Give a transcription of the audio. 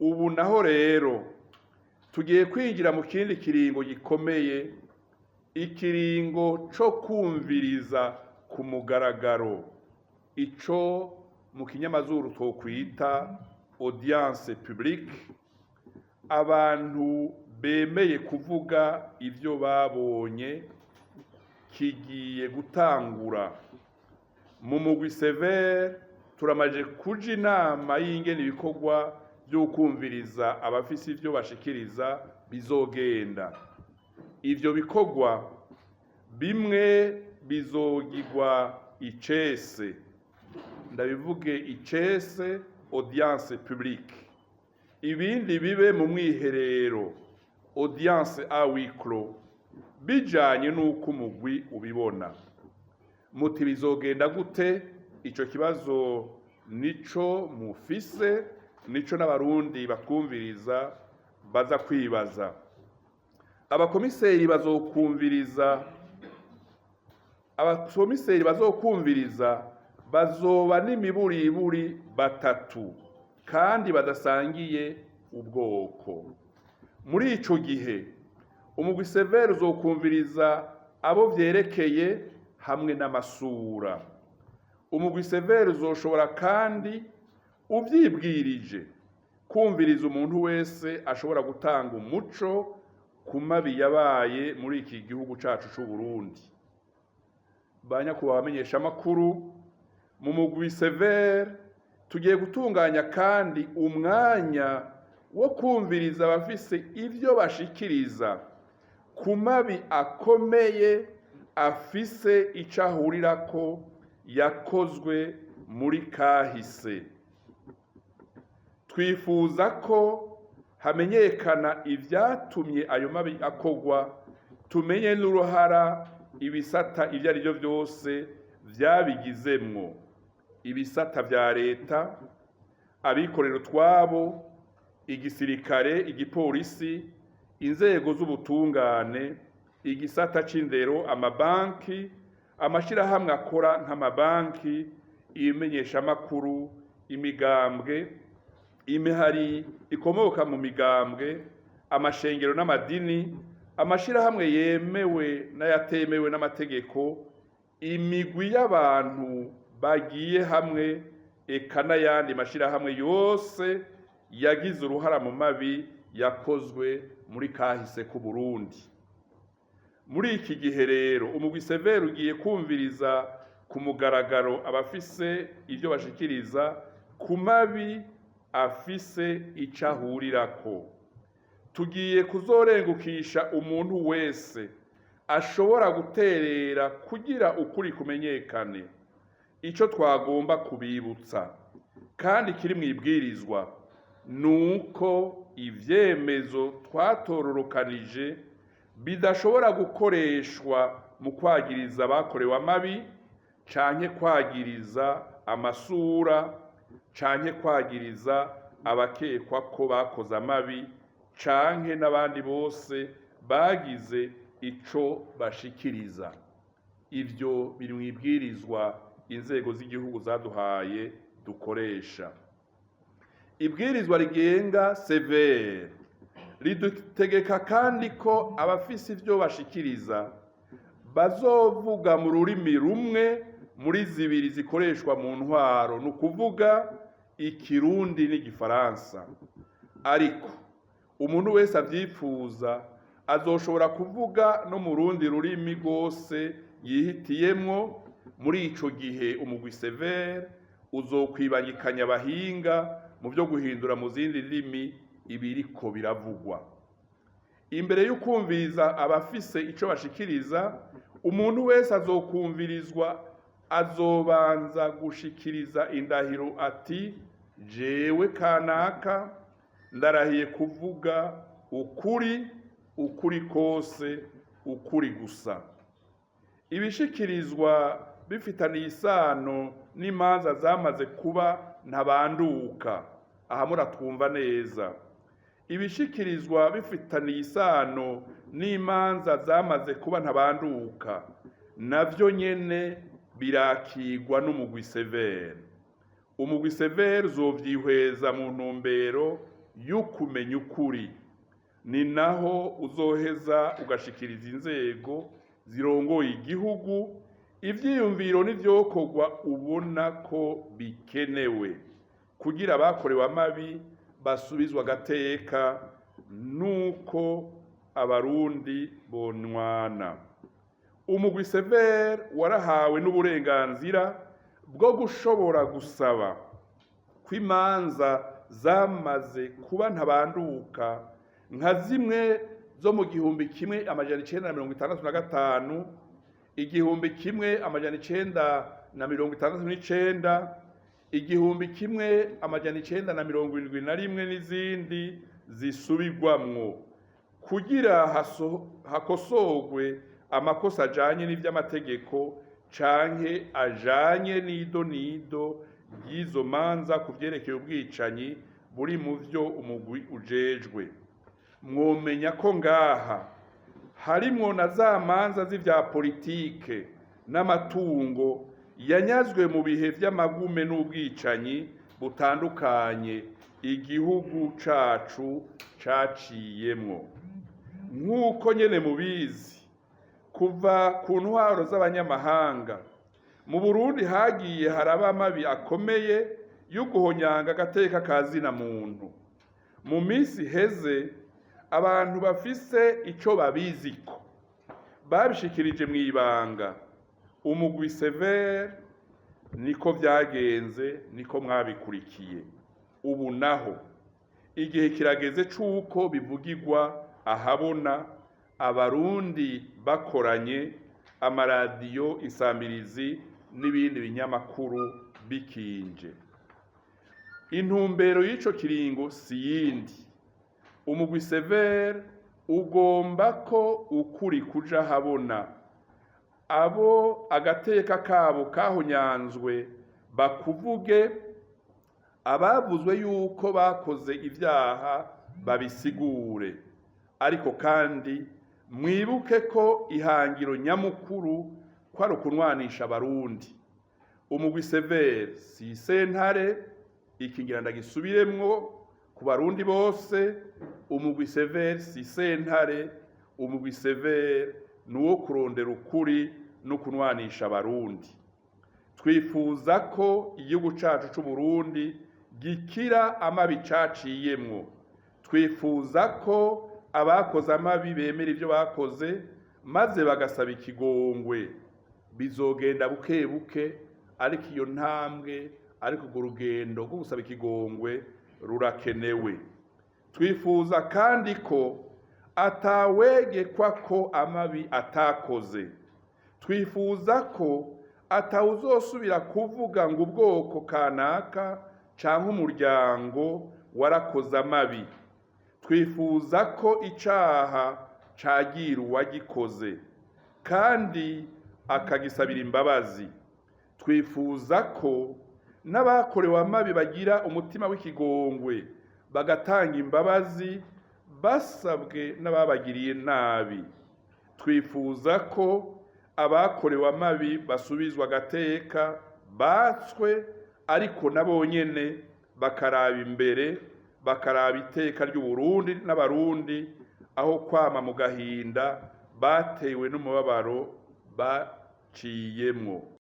ubu naho rero tugiye kwinjira mu kindi kiringo gikomeye, ikiringo co kumviriza ku mugaragaro, ico mu kinyamazuru twokwita audience publique, abantu bemeye kuvuga ivyo babonye, kigiye gutangura. Mu mugwi Severe turamaje kuja inama y'ingene ibikorwa vyo kumviriza abafise ivyo bashikiriza bizogenda. Ivyo bikorwa bimwe bizogirwa icese, ndabivuge icese audience publique, ibindi bibe mu mwiherero audience à huis clos, bijanye n'uko umugwi ubibona. Muti bizogenda gute? Ico kibazo nico mufise, nico n'abarundi batwumviriza baza kwibaza. Abakomiseri bazokumviriza bazoba n'imiburiburi batatu kandi badasangiye ubwoko. Muri ico gihe umugwi Severe uzokumviriza abo vyerekeye hamwe n'amasura. Umugwi Severe uzoshobora kandi uvyibwirije kumviriza umuntu wese ashobora gutanga umuco ku mabi yabaye muri iki gihugu cacu c'u Burundi. Banyakubahwa bamenyesha amakuru, mu mugwi Severe tugiye gutunganya kandi umwanya wo kumviriza abafise ivyo bashikiriza ku mabi akomeye afise ico ahurirako yakozwe muri kahise. Twifuza ko hamenyekana ivyatumye ayo mabi akorwa, tumenye n'uruhara ibisata ivyo ari vyo vyose vyabigizemwo, ibisata vya leta, abikorera utwabo, igisirikare, igipolisi, inzego z'ubutungane, igisata c'indero, amabanki, amashirahamwe akora nk'amabanki, ibimenyeshamakuru, imigambwe, imihari ikomoka mu migambwe, amashengero n'amadini, amashirahamwe yemewe n'ayatemewe n'amategeko, imigwi y'abantu bagiye hamwe, eka n'ayandi mashirahamwe yose yagize uruhara mu mabi yakozwe muri kahise ku Burundi. Muri iki gihe rero umugwi Severe ugiye kumviriza ku mugaragaro abafise ivyo bashikiriza ku mabi afise ico ahurirako. Tugiye kuzorengukisha umuntu wese ashobora guterera kugira ukuri kumenyekane. Ico twagomba kubibutsa kandi kiri mwibwirizwa nuko ivyemezo twatororokanije bidashobora gukoreshwa mu kwagiriza abakorewe amabi, canke kwagiriza amasura, canke kwagiriza abakekwa ko bakoze amabi, canke n'abandi bose bagize ico bashikiriza. Ivyo biri mwibwirizwa inzego z'igihugu zaduhaye dukoresha. Ibwirizwa rigenga Severe ridutegeka kandi ko abafise ivyo bashikiriza bazovuga mu rurimi rumwe muri zibiri zikoreshwa mu ntwaro, ni ukuvuga ikirundi n'igifaransa. Ariko umuntu wese avyifuza azoshobora kuvuga no mu rundi rurimi rwose yihitiyemwo. Muri ico gihe umugwi Severe uzokwibangikanya abahinga mu vyo guhindura mu zindi ndimi ibiriko biravugwa. Imbere y'ukumviriza abafise ico bashikiriza, umuntu wese azokumvirizwa azobanza gushikiriza indahiro ati: jewe kanaka ndarahiye kuvuga ukuri, ukuri kose, ukuri gusa. Ibishikirizwa bifitaniye isano n'imanza zamaze kuba ntabanduka. Aha muratwumva neza. Ibishikirizwa bifitaniye isano n'imanza zamaze kuba ntabanduka navyo nyene birakigwa n'umugwi Severe. Umugwi Severe uzovyihweza mu ntumbero y'ukumenya ukuri, ni naho uzoheza ugashikiriza inzego zirongoye igihugu ivyiyumviro n'ivyokorwa ubona ko bikenewe kugira abakorewe amabi basubizwa agateka nuko abarundi bonwana. Umugwi Severe warahawe n'uburenganzira bwo gushobora gusaba ko imanza zamaze kuba ntabanduka nka zimwe zo mu 1965, 1969, 1971 n'izindi zisubirwamwo kugira hakosorwe amakosa ajanye n'ivy'amategeko canke ajanye n'ido ry'izo manza ku vyerekeye ubwicanyi buri mu vyo umugwi ujejwe. Mwomenya ko ngaha harimwo na za manza z'ivya politike n'amatungo yanyazwe mu bihe vy'amagume n'ubwicanyi butandukanye igihugu cacu caciyemwo. Nk'uko nyene mubizi, kuva ku ntwaro z'abanyamahanga mu Burundi hagiye haraba amabi akomeye yo guhonyanga agateka ka zina muntu. Mu minsi iheze abantu bafise ico babiziko babishikirije mw'ibanga. Umugwi Severe niko vyagenze, niko mwabikurikiye. Ubu naho igihe kirageze c'uko bivugirwa ahabona, abarundi bakoranye, amaradiyo, insamirizi n'ibindi binyamakuru bikinje. Intumbero y'ico kiringo si yindi. Umugwi Severe ugomba ko ukuri kuja habona, abo agateka kabo kahonyanzwe bakuvuge, abavuzwe yuko bakoze ivyaha babisigure. Ariko kandi mwibuke ko ihangiro nyamukuru ko ari ukunwanisha abarundi. Umugwi Severe si sentare, ikingira ndagisubiremwo ku barundi bose. Umugwi Severe si sentare, umugwi Severe nuwo kurondera ukuri no kunwanisha abarundi. Twifuza ko igihugu cacu c'Uburundi gikira amabi caciyemwo. Twifuza ko abakoze amabi bemera ivyo bakoze maze bagasaba ikigongwe. Bizogenda buke buke, ariko iyo ntambwe, ariko urwo rugendo rwo gusaba ikigongwe rurakenewe. Twifuza kandi ko atawegekwa ko amabi atakoze. Twifuza ko atawuzosubira kuvuga ngo ubwoko kanaka canke umuryango warakoze amabi. Twifuza ko icaha cagira uwagikoze kandi akagisabira imbabazi. Twifuza ko n'abakorewe amabi bagira umutima w'ikigongwe, bagatanga imbabazi basabwe n'ababagiriye nabi. Twifuza ko abakorewe amabi basubizwa agateka, batswe, ariko nabo nyene bakaraba imbere, bakaraba iteka ry'Uburundi n'abarundi, aho kwama mu gahinda batewe n'umubabaro baciyemwo.